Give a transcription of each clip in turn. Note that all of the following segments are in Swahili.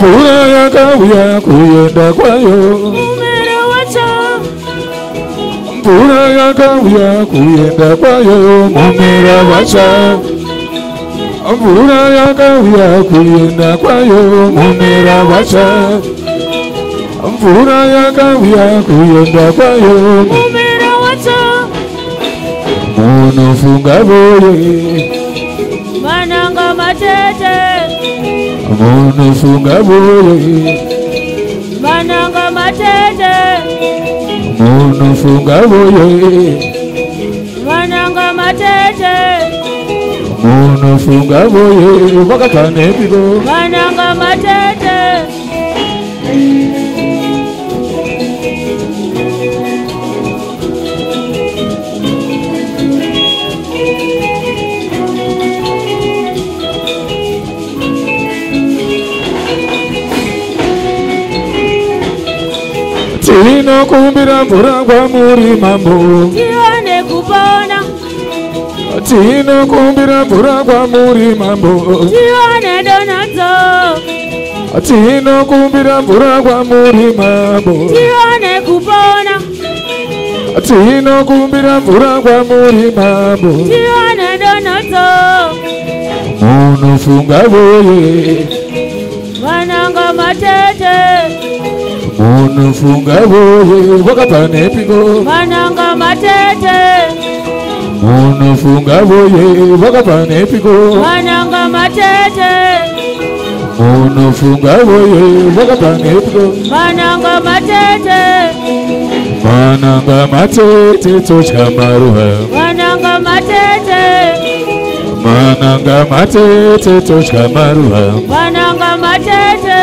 Mvura yakauya kuyenda kwayo. Mumera wacho. Mvura yakauya kuyenda kwayo. Mumera wacho. Mvura yakauya kuyenda kwayo. Mumera wacho. Mvura yakauya kuyenda kwayo. Mumera wacho. Munofunga boye. Mananga matete. Munofunga boye. Mananga matete. Munofunga boye. Mananga matete. Munofunga boye. Wakatane bigo. Mananga matete. Tino kumbira mvura kwa muri mambo. Tione kupona. Tino kumbira mvura kwa muri mambo. Tione donazo. Tino kumbira mvura kwa muri mambo. Tione kupona. Tino kumbira mvura kwa muri mambo. Tione donazo. Munofunga boye. Mananga matete. Munofunga boye. Wakatane bigo. Mananga matete. Munofunga boye. Wakatane bigo. Mananga matete. Munofunga boye. Wakatane bigo. Mananga matete. Mananga matete tocha maruha. Mananga matete. Mananga matete tocha maruha. Mananga matete.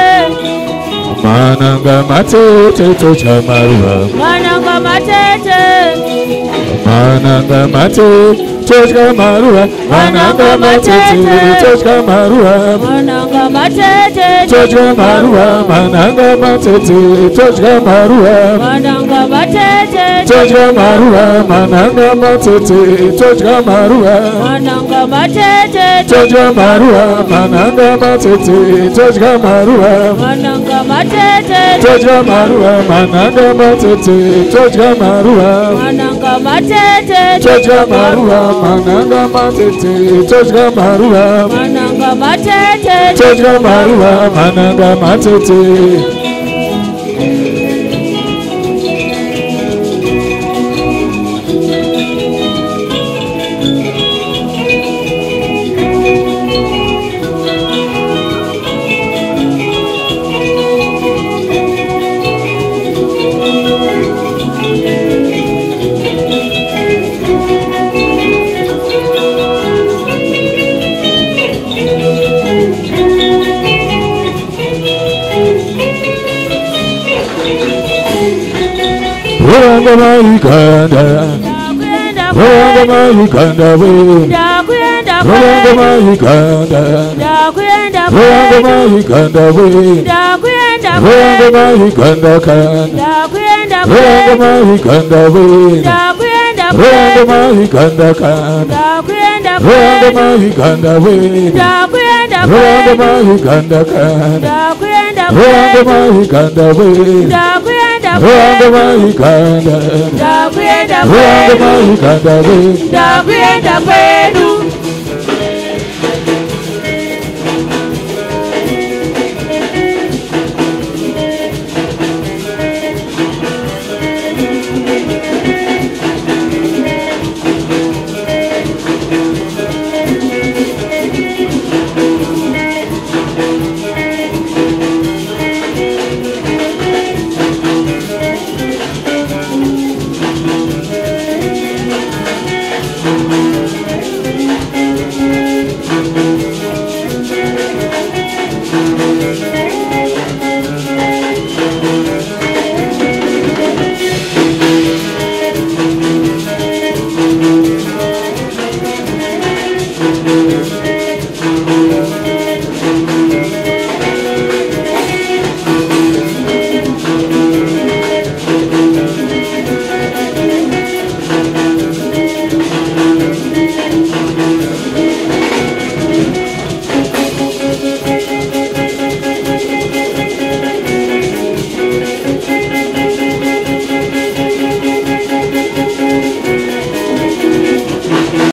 Mananga matete tocha maruha. Mananga matete. Mananga matete tocha maruha. Mananga matete tocha maruha. Mananga matete. Tocha maruha. Mananga matete tocha maruha. Mananga matete. Tocha maruha. Mananga matete tocha maruha. Mananga matete. Tocha maruha. Mananga matete tocha maruha. Mananga matete. Tocha maruha. Mananga matete tocha maruha. Mananga matete. Tocha maruha. Mananga matete tocha maruha. Mananga matete. Tocha maruha. Mananga matete. Rwanda Uganda, Rwanda Uganda, Rwanda Uganda, Rwanda Uganda, Rwanda Uganda kan, Rwanda Uganda, Rwanda Uganda kan, Rwanda Uganda, Rwanda Uganda kan, Rwanda Uganda, Rwanda Uganda, Rwanda Uganda, Ndakwenda kwedu.